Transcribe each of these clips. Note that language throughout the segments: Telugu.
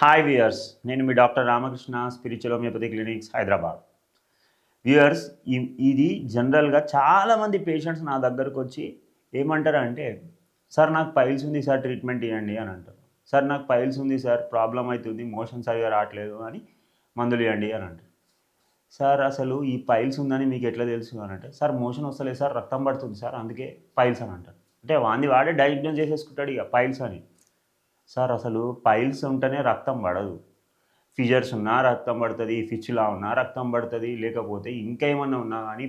హాయ్ వ్యూయర్స్, నేను మీ doctor Ramakrishna, spiritual homeopathy clinics, Hyderabad. Viewers, ఇది జనరల్గా చాలామంది పేషెంట్స్ నా దగ్గరకు వచ్చి ఏమంటారంటే, సార్ నాకు పైల్స్ ఉంది సార్, ట్రీట్మెంట్ ఇవ్వండి అని అంటారు. సార్ నాకు పైల్స్ ఉంది సార్, ప్రాబ్లం అవుతుంది, మోషన్ సరిగా రావట్లేదు అని మందులు ఇవ్వండి అని అంటారు. సార్ అసలు ఈ పైల్స్ ఉందని మీకు ఎట్లా తెలుసు అని అంటే, సార్ మోషన్ వస్తలేదు సార్, రక్తం పడుతుంది సార్, అందుకే పైల్స్ అని అంటారు. అంటే వాడే డయాగ్నోస్ చేసేసుకుంటాడు ఇక పైల్స్ అని. సార్ అసలు పైల్స్ ఉంటేనే రక్తం పడదు. ఫిజర్స్ ఉన్నా రక్తం పడుతుంది, ఫిచ్చులా ఉన్నా రక్తం పడుతుంది, లేకపోతే ఇంకా ఏమన్నా ఉన్నా కానీ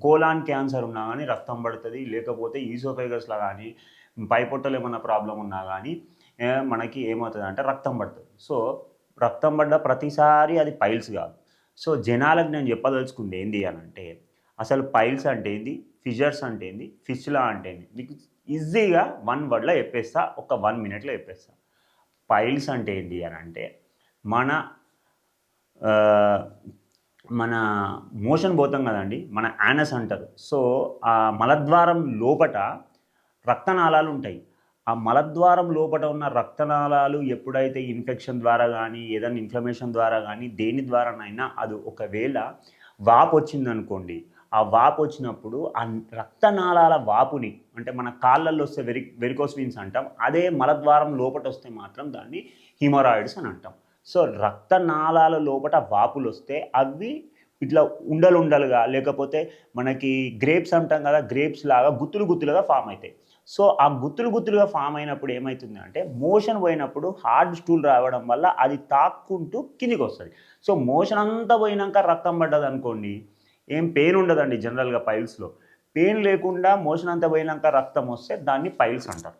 కోలాన్ క్యాన్సర్ ఉన్నా కానీ రక్తం పడుతుంది, లేకపోతే ఈసోఫేగస్లో కానీ పైపొట్టలో ఏమన్నా ప్రాబ్లం ఉన్నా కానీ మనకి ఏమవుతుంది అంటే రక్తం పడుతుంది. సో రక్తం పడ్డ ప్రతిసారి అది పైల్స్ కాదు. సో జనాలకు నేను చెప్పదలుచుకుంది ఏంటి అని అంటే, అసలు పైల్స్ అంటే ఏంది, ఫిజర్స్ అంటే ఏంది, ఫిచ్చులా అంటే ఏంది మీకు ఈజీగా వన్ వర్డ్లో చెప్పేస్తా, ఒక 1 మినిట్లో చెప్పేస్తా. పైల్స్ అంటే ఏంటి అని అంటే, మన మన మోషన్ పోతాం కదండి, మన యానస్ అంటారు. సో ఆ మలద్వారం లోపట రక్తనాళాలు ఉంటాయి. ఆ మలద్వారం లోపట ఉన్న రక్తనాళాలు ఎప్పుడైతే ఇన్ఫెక్షన్ ద్వారా కానీ, ఏదైనా ఇన్ఫ్లమేషన్ ద్వారా కానీ, దేని ద్వారానైనా అది ఒకవేళ వాపు వచ్చిందనుకోండి, ఆ వాపు వచ్చినప్పుడు ఆ రక్తనాళాల వాపుని, అంటే మన కాళ్ళల్లో వస్తే వెరికోస్ వీన్స్ అంటాం, అదే మలద్వారం లోపట వస్తే మాత్రం దాన్ని హిమోరాయిడ్స్ అని అంటాం. సో రక్తనాళాల లోపట వాపులు వస్తే అవి ఇట్లా ఉండలుగా, లేకపోతే మనకి గ్రేప్స్ అంటాం కదా, గ్రేప్స్ లాగా గుత్తులుగా ఫామ్ అవుతాయి. సో ఆ గుత్తులుగా ఫామ్ అయినప్పుడు ఏమవుతుంది అంటే, మోషన్ పోయినప్పుడు హార్డ్ స్టూల్ రావడం వల్ల అది తాక్కుంటూ కిందికి వస్తుంది. సో మోషన్ అంతా పోయినాక రక్తం పడ్డది అనుకోండి, ఏం పెయిన్ ఉండదండి. జనరల్గా పైల్స్లో పెయిన్ లేకుండా మోషన్ అంతా పోయినాక రక్తం వస్తే దాన్ని పైల్స్ అంటారు.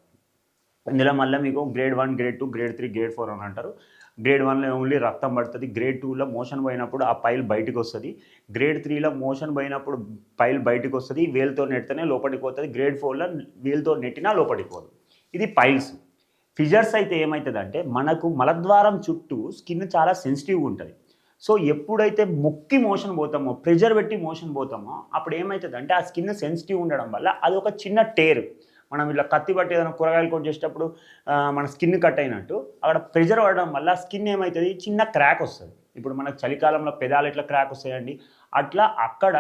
ఇందులో మళ్ళీ మీకు గ్రేడ్ 1, గ్రేడ్ 2, గ్రేడ్ 3, గ్రేడ్ 4 అని అంటారు. గ్రేడ్ 1లో ఓన్లీ రక్తం పడుతుంది, గ్రేడ్ 2లో మోషన్ పోయినప్పుడు ఆ పైల్ బయటకు వస్తుంది, గ్రేడ్ 3లో మోషన్ పోయినప్పుడు పైల్ బయటకు వస్తుంది, వేలుతో నెట్టితేనే లోపలికి పోతుంది, గ్రేడ్ 4లో వేలుతో నెట్టినా లోపలికి పోదు. ఇది పైల్స్. ఫిజర్స్ అయితే ఏమవుతుందంటే, మనకు మలద్వారం చుట్టూ స్కిన్ చాలా సెన్సిటివ్గా ఉంటుంది. సో ఎప్పుడైతే మొక్కి మోషన్ పోతామో, ప్రెజర్ పెట్టి మోషన్ పోతామో, అప్పుడు ఏమవుతుందంటే ఆ స్కిన్ సెన్సిటివ్ ఉండడం వల్ల అది ఒక చిన్న టేర్, మనం ఇలా కత్తి బట్టి ఏదైనా కూరగాయలు కట్ చేసేటప్పుడు మన స్కిన్ కట్ అయినట్టు అక్కడ ప్రెజర్ పడడం వల్ల స్కిన్ ఏమవుతుంది, చిన్న క్రాక్ వస్తుంది. ఇప్పుడు మనకు చలికాలంలో పెదాలు ఎట్లా క్రాక్ వస్తాయండి, అట్లా అక్కడ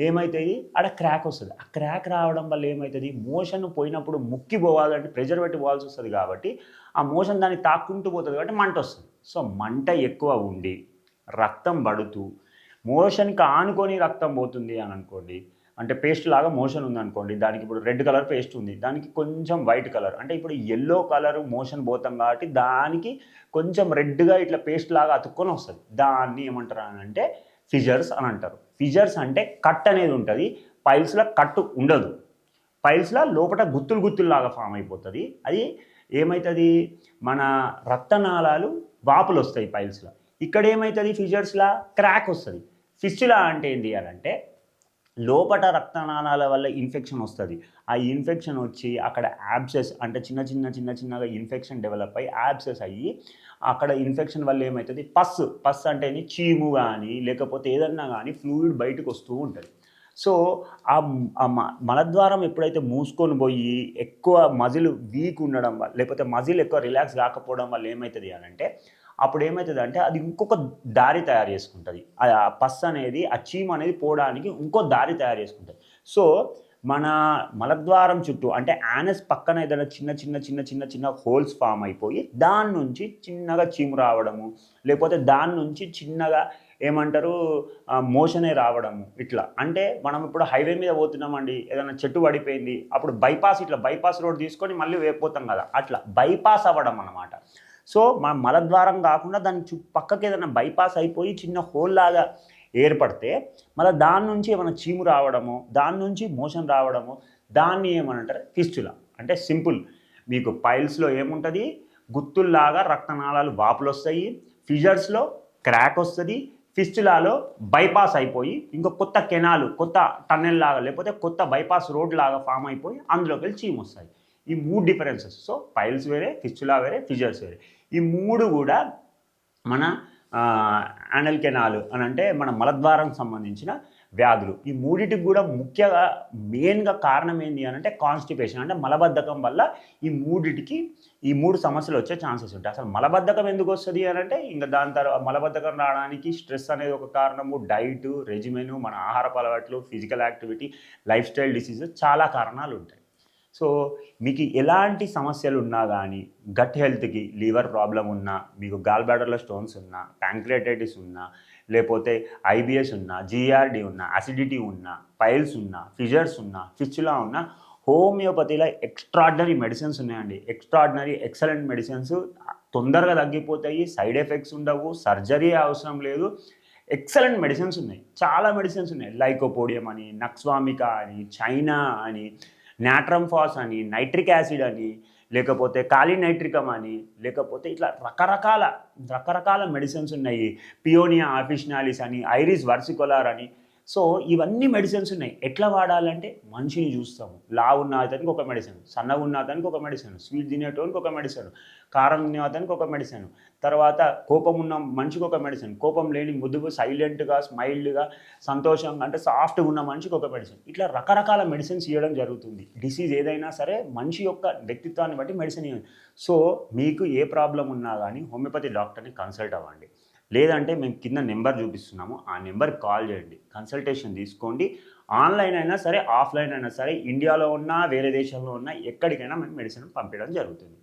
ఏమవుతుంది, అక్కడ క్రాక్ వస్తుంది. ఆ క్రాక్ రావడం వల్ల ఏమవుతుంది, మోషన్ పోయినప్పుడు ముక్కి పోవాలంటే ప్రెజర్ పెట్టి పోవాల్సి వస్తుంది. కాబట్టి ఆ మోషన్ దాన్ని తాక్కుంటూ పోతుంది, కాబట్టి మంట వస్తుంది. సో మంట ఎక్కువ ఉండి రక్తం పడుతూ మోషన్కి ఆనుకొని రక్తం పోతుంది అని అనుకోండి, అంటే పేస్ట్ లాగా మోషన్ ఉందనుకోండి, దానికి ఇప్పుడు రెడ్ కలర్ పేస్ట్ ఉంది, దానికి కొంచెం వైట్ కలర్, అంటే ఇప్పుడు ఎల్లో కలర్ మోషన్ పోతాం కాబట్టి దానికి కొంచెం రెడ్గా ఇట్లా పేస్ట్ లాగా అతుక్కొని వస్తుంది. దాన్ని ఏమంటారు అని అంటే ఫిజర్స్ అని అంటారు. ఫిజర్స్ అంటే కట్ అనేది ఉంటుంది, పైల్స్లో కట్టు ఉండదు. పైల్స్లో లోపల గుత్తుల్లాగా ఫామ్ అయిపోతుంది. అది ఏమవుతుంది, మన రక్తనాళాలు వాపులు వస్తాయి పైల్స్లో. ఇక్కడ ఏమవుతుంది, ఫిజర్స్లో క్రాక్ వస్తుంది. ఫిస్టులా అంటే ఏంటి అని అంటే, లోపట రక్తనాళాల వల్ల ఇన్ఫెక్షన్ వస్తుంది. ఆ ఇన్ఫెక్షన్ వచ్చి అక్కడ యాబ్సెస్, అంటే చిన్నగా ఇన్ఫెక్షన్ డెవలప్ అయ్యి యాబ్సెస్ అయ్యి, అక్కడ ఇన్ఫెక్షన్ వల్ల ఏమవుతుంది, పస్ అంటే చీము కానీ, లేకపోతే ఏదన్నా కానీ ఫ్లూయిడ్ బయటకు వస్తూ ఉంటుంది. సో ఆ మలద్వారం ఎప్పుడైతే మూసుకొని పోయి ఎక్కువ మజిల్ వీక్ ఉండడం వల్ల, లేకపోతే మజిల్ ఎక్కువ రిలాక్స్ కాకపోవడం వల్ల ఏమవుతుంది అని అంటే, అప్పుడు ఏమవుతుంది అంటే అది ఇంకొక దారి తయారు చేసుకుంటుంది. ఆ పస్ అనేది, ఆ చీమ్ అనేది పోవడానికి ఇంకో దారి తయారు చేసుకుంటుంది. సో మన మలద్వారం చుట్టూ, అంటే యానస్ పక్కన ఏదైనా చిన్న హోల్స్ ఫామ్ అయిపోయి దాని నుంచి చిన్నగా చీము రావడము, లేకపోతే దాని నుంచి చిన్నగా ఏమంటారు మోషనే రావడము. ఇట్లా అంటే మనం ఇప్పుడు హైవే మీద పోతున్నామండి, ఏదైనా చెట్టు పడిపోయింది, అప్పుడు బైపాస్ రోడ్ తీసుకొని మళ్ళీ వేపోతాం కదా, అట్లా బైపాస్ అవ్వడం అన్నమాట. సో మన మలద్వారం కాకుండా దాని పక్కకి ఏదైనా బైపాస్ అయిపోయి చిన్న హోల్ లాగా ఏర్పడితే మళ్ళీ దాని నుంచి ఏమైనా చీము రావడము, దాని నుంచి మోషన్ రావడము, దాన్ని ఏమనంటారు ఫిస్టులా. అంటే సింపుల్, మీకు పైల్స్లో ఏముంటుంది, గుత్తుల్లాగా రక్తనాళాలు వాపులు వస్తాయి, ఫిజర్స్లో క్రాక్ వస్తుంది, ఫిస్టులాలో బైపాస్ అయిపోయి ఇంకో కొత్త కెనాలు, కొత్త టన్నెల్ లాగా, లేకపోతే కొత్త బైపాస్ రోడ్ లాగా ఫామ్ అయిపోయి అందులోకి వెళ్ళి చీము వస్తాయి. ఈ 3 డిఫరెన్సెస్. సో పైల్స్ వేరే, ఫిస్టులా వేరే, ఫిజర్స్ వేరే. ఈ 3 కూడా మన యానల్ కెనాల్ అని అంటే మన మలద్వారం సంబంధించిన వ్యాధులు. ఈ మూడిటికి కూడా ముఖ్యంగా మెయిన్‌గా కారణం ఏంది అనంటే కాన్‌స్టిపేషన్. అంటే మలబద్ధకం వల్ల ఈ 3 సమస్యలు వచ్చే ఛాన్సెస్ ఉంటాయి. అసలు మలబద్ధకం ఎందుకొస్తది అనంటే ఇంక దాని మలబద్ధకం రావడానికి స్ట్రెస్ అనేది ఒక కారణము, డైటు, రెజిమెను, మన ఆహారపు అలవాట్లు, physical activity, life style diseases చాలా కారణాలుంటాయి. సో, మీకు ఎలాంటి సమస్యలున్నా గానీ, గట్ హెల్త్‌కి లివర్ ప్రాబ్లమ్ ఉన్నా, మీకు గాల్ బ్లాడర్‌లో స్టోన్స్ ఉన్నా, ప్యాంక్రియాటైటిస్ ఉన్నా, లేపోతే ఐబీఎస్ ఉన్నా, జీఆర్డీ ఉన్నా, అసిడిటీ ఉన్నా, పైల్స్ ఉన్నా, ఫిషర్స్ ఉన్నా, ఫిస్టులా ఉన్నా, హోమియోపతిలో ఎక్స్ట్రార్డినరీ మెడిసిన్స్ ఉన్నాయండి. ఎక్స్ట్రార్డినరీ ఎక్సలెంట్ మెడిసిన్స్ తొందరగా తగ్గిపోతాయి, సైడ్ ఎఫెక్ట్స్ ఉండవు, సర్జరీ అవసరం లేదు. ఎక్సలెంట్ మెడిసిన్స్ ఉన్నాయి. చాలా మెడిసిన్స్ ఉన్నాయి. లైకోపోడియం అని, నక్స్వామిక అని, చైనా అని, నాట్రమ్ ఫాస్ అని, నైట్రిక్ యాసిడ్ అని, లేకపోతే కాలినైట్రికమ్ అని, లేకపోతే ఇట్లా రకరకాల మెడిసిన్స్ ఉన్నాయి. పియోనియా ఆఫిషనాలిస్ అని, ఐరిస్ వర్సికోలార్ అని. సో, ఇవన్నీ మెడిసిన్స్ ఉన్నాయి. ఎట్లా వాడాలంటే మనిషిని చూస్తాము. లావున్న అతనికి ఒక మెడిసిన్, సన్నగున్న అతనికి ఒక మెడిసిన్, స్వీట్ తినేటోనికి ఒక మెడిసిన్, కారం తినే అతనికి ఒక మెడిసిన్, తర్వాత కోపం ఉన్న మనిషికి ఒక మెడిసిన్, కోపం లేని ముద్దుగా సైలెంట్‌గా, స్మైల్డ్‌గా, సంతోషంగా అంటే సాఫ్ట్‌గా ఉన్న మనిషికి ఒక మెడిసిన్. ఇట్లా రకరకాల మెడిసిన్స్ ఇవ్వడం జరుగుతుంది. డిసీజ్ ఏదైనా సరే మనిషి యొక్క వ్యక్తిత్వాన్ని బట్టి మెడిసిన్ ఇవ్వండి. సో, మీకు ఏ ప్రాబ్లమ్ ఉన్నా గానీ హోమియోపతి డాక్టర్‌ని కన్సల్ట్ అవ్వండి. లేదంటే మేము కింద నెంబర్ చూపిస్తున్నాము. ఆ నెంబర్‌కి కాల్ చేయండి. కన్సల్టేషన్ తీసుకోండి. ఆన్‌లైన్ అయినా సరే, ఆఫ్‌లైన్ అయినా సరే, ఇండియాలో ఉన్నా, వేరే దేశంలో ఉన్నా ఎక్కడికైనా మేము మెడిసిన్ పంపించడం జరుగుతుంది.